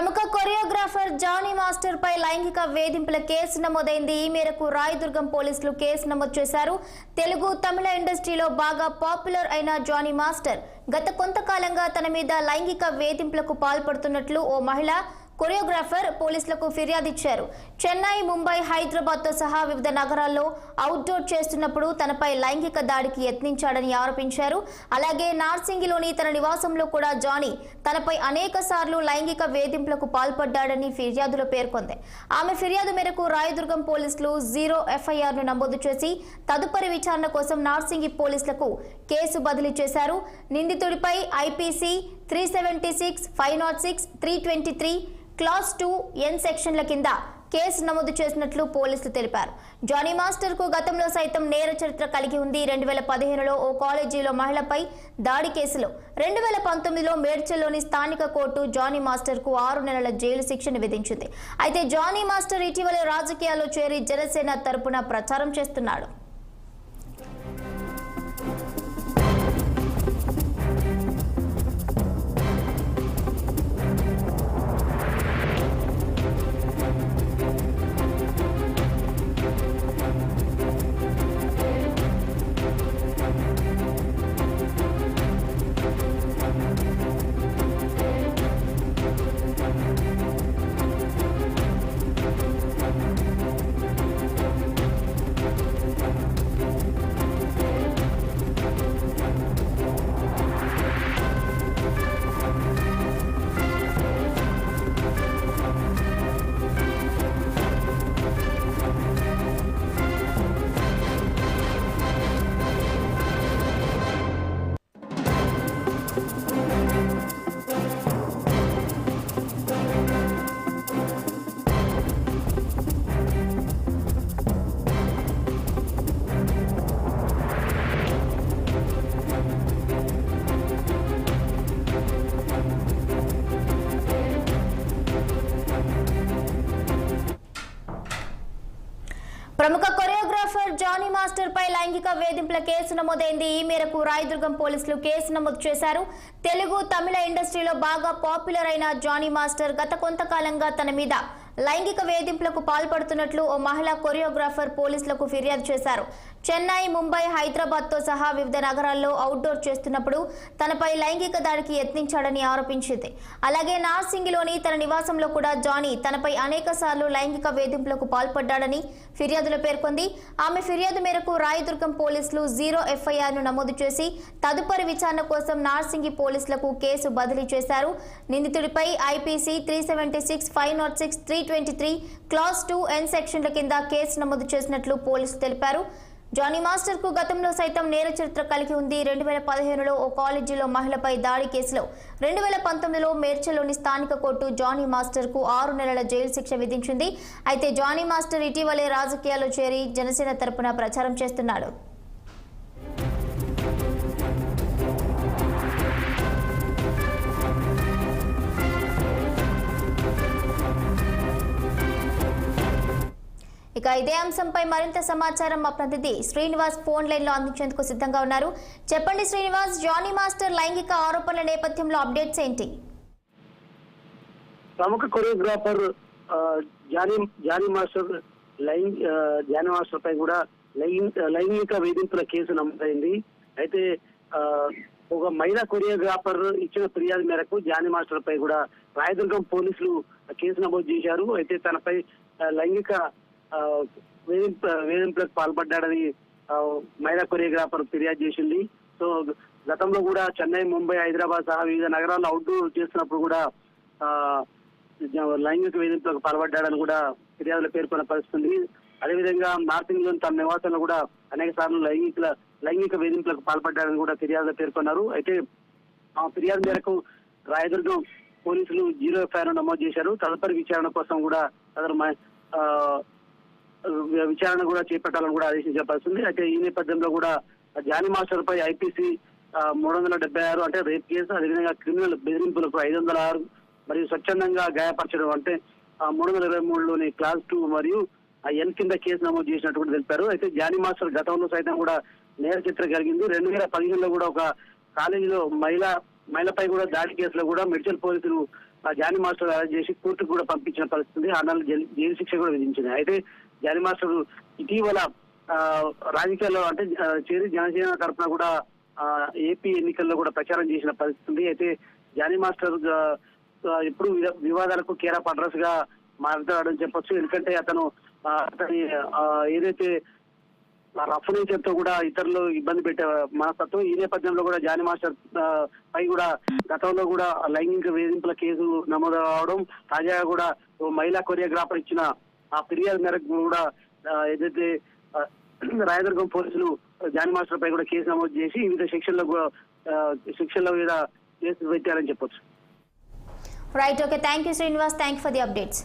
ప్రముఖ choreographer Johnny master పై లైంగిక వేధింపుల కేసు నమోదైంది. ఈ మేరకు రాయదుర్గం పోలీసులు కేసు నమోదు చేశారు. తెలుగు తమిళ ఇండస్ట్రీలో బాగా పాపులర్ అయిన జానీ మాస్టర్ గత కొంతకాలంగా తన మీద లైంగిక వేధింపులకు పాల్పడుతున్నట్లు ఓ మహిళ కొరియోగ్రాఫర్ పోలీసులకు ఫిర్యాదు ఇచ్చారు. చెన్నై, ముంబై, హైదరాబాద్ తో సహా వివిధ నగరాల్లో అవుట్డోర్ చేస్తున్నప్పుడు తనపై లైంగిక దాడికి యత్నించాడని ఆరోపించారు. అలాగే నార్సింగిలోని తన నివాసంలో కూడా జానీ తనపై అనేక సార్లు లైంగిక వేధింపులకు పాల్పడ్డాడని ఫిర్యాదులో పేర్కొంది. ఆమె ఫిర్యాదు మేరకు రాయదుర్గం పోలీసులు 0 FIR ను నమోదు చేసి తదుపరి విచారణ కోసం నార్సింగి పోలీసులకు కేసు బదిలీ చేశారు. నిందితుడిపై IPC 376, 506, 323 క్లాస్ 2 N సెక్షన్ల కింద కేసు నమోదు చేసినట్లు పోలీసులు తెలిపారు. జానీ మాస్టర్ కు గతంలో సైతం నేర చరిత్ర కలిగి ఉంది. 2015లో ఓ కాలేజీలో మహిళపై దాడి కేసులో, 2019లో మేడ్చల్లోని స్థానిక కోర్టు జానీ మాస్టర్ కు 6 నెలల జైలు శిక్షను విధించింది. అయితే జానీ మాస్టర్ ఇటీవల రాజకీయాల్లో చేరి జనసేన తరపున ప్రచారం చేస్తున్నాడు. ప్రముఖ కొరియోగ్రాఫర్ జానీ మాస్టర్ పై లైంగిక వేధింపుల కేసు నమోదైంది. ఈ మేరకు రాయదుర్గం పోలీసులు కేసు నమోదు చేశారు. తెలుగు తమిళ ఇండస్ట్రీలో బాగా పాపులర్ అయిన జానీ మాస్టర్ గత కొంతకాలంగా తన మీద లైంగిక వేధింపులకు పాల్పడుతున్నట్లు ఓ మహిళా కొరియోగ్రాఫర్ పోలీసులకు ఫిర్యాదు చేశారు. చెన్నై, ముంబై, హైదరాబాద్ తో సహా వివిధ నగరాల్లో అవుట్డోర్ చేస్తున్నప్పుడు తనపై లైంగిక దాడికి యత్నించాడని ఆరోపించింది. అలాగే నార్సింగిలోని తన నివాసంలో కూడా జానీ తనపై అనేక సార్లు లైంగిక వేధింపులకు పాల్పడ్డాడని ఫిర్యాదులో పేర్కొంది. ఆమె ఫిర్యాదు మేరకు రాయదుర్గం పోలీసులు 0 FIR ను నమోదు చేసి తదుపరి విచారణ కోసం నార్సింగి పోలీసులకు కేసు బదిలీ చేశారు. నిందితుడిపై IPC 376, 506, 323 క్లాస్ 2 N సెక్షన్ల కింద కేసు నమోదు చేసినట్లు పోలీసులు తెలిపారు. జానీ మాస్టర్ కు గతంలో సైతం నేర చరిత్ర కలిగి ఉంది. 2015లో ఓ కాలేజీలో మహిళపై దాడి కేసులో, 2019లో మేడ్చల్లోని స్థానిక కోర్టు జానీ మాస్టర్ కు 6 నెలల జైలు శిక్ష విధించింది. అయితే జానీ మాస్టర్ ఇటీవలే రాజకీయాల్లో చేరి జనసేన తరపున ప్రచారం చేస్తున్నాడు. ఇక ఇదే అంశంపై మరింత సమాచారం మా ప్రతినిధి శ్రీనివాస్ ఫోన్ లైన్ లో అందించేందుకు సిద్ధంగా ఉన్నారు. చెప్పండి శ్రీనివాస్, జానీ మాస్టర్ లైంగిక ఆరోపణల నేపథ్యంలో అప్డేట్స్ ఏంటి? ప్రముఖ కొరియోగ్రాఫర్ జానీ మాస్టర్ పై కూడా లైంగిక వేధింపుల కేసు నమోదైంది. అయితే ఒక మహిళా కొరియోగ్రాఫర్ ఇచ్చిన ఫిర్యాదు మేరకు జానీ మాస్టర్ పై కూడా రాయదుర్గం పోలీసులు కేసు నమోదు చేశారు. అయితే తనపై లైంగిక వేధింపులకు పాల్పడ్డాడని మహిళా కొరియోగ్రాఫర్ ఫిర్యాదు చేసింది. సో గతంలో కూడా చెన్నై, ముంబై, హైదరాబాద్ సహా వివిధ నగరాల్లో అవుట్డోర్ చేస్తున్నప్పుడు కూడా లైంగిక వేధింపులకు పాల్పడ్డాడని కూడా ఫిర్యాదులో పేర్కొన్న పరిస్థితుంది. అదేవిధంగా నార్సింగ్లోని తన నివాసంలో కూడా అనేక సార్లు లైంగిక వేధింపులకు పాల్పడ్డాడని కూడా ఫిర్యాదులో పేర్కొన్నారు. అయితే ఆ ఫిర్యాదు మేరకు రాయదుర్గం పోలీసులు 0 FIR నమోదు చేశారు. తదుపరి విచారణ కోసం కూడా విచారణ కూడా చేపట్టాలని కూడా ఆదేశించే పరిస్థితుంది. అయితే ఈ నేపథ్యంలో కూడా జానీ మాస్టర్ పై IPC 376 అంటే రేప్ కేసు, అదేవిధంగా క్రిమినల్ బెదిరింపులకు 506 మరియు స్వచ్ఛందంగా గాయపరచడం అంటే 323లోని క్లాస్ 2 మరియు N కింద కేసు నమోదు చేసినట్టు కూడా తెలిపారు. అయితే జానీ మాస్టర్ గతంలో సైతం కూడా నేర చరిత్ర కలిగింది. 2015లో కూడా ఒక కాలేజీలో మహిళ మహిళపై కూడా దాడి కేసులో కూడా మెడ్చల్ పోలీసులు జానీ మాస్టర్ అరెస్ట్ చేసి కోర్టుకు కూడా పంపించిన పరిస్థితి. ఆ నెల జైలు శిక్ష కూడా విధించింది. అయితే జానీ మాస్టర్ ఇటీవల రాజకీయాల్లో అంటే చేరి జనసేన తరఫున కూడా ఏపీ ఎన్నికల్లో కూడా ప్రచారం చేసిన పరిస్థితి. అయితే జానీ మాస్టర్ ఎప్పుడు వివాదాలకు కేరాఫ్ అడ్రస్ గా మారుతాడని చెప్పొచ్చు. ఎందుకంటే అతని ఏదైతే రఫ్ నేచర్ తో కూడా ఇతరులు ఇబ్బంది పెట్టే మనస్తత్వం. ఈ నేపథ్యంలో కూడా జానీ మాస్టర్ పై కూడా గతంలో కూడా లైంగిక వేధింపుల కేసు నమోదు అవడం, తాజాగా కూడా మహిళా కొరియోగ్రాఫర్ ఇచ్చిన ఆ ఫిర్యాదు మేరకు కూడా ఏదైతే రాయదుర్గం పోలీసులు జానీ మాస్టర్ పై కూడా కేసు నమోదు చేసి వివిధ శిక్షల మీద కేసు పెట్టారని చెప్పొచ్చు. Right, okay, thank you Srinivas, thank you for the updates.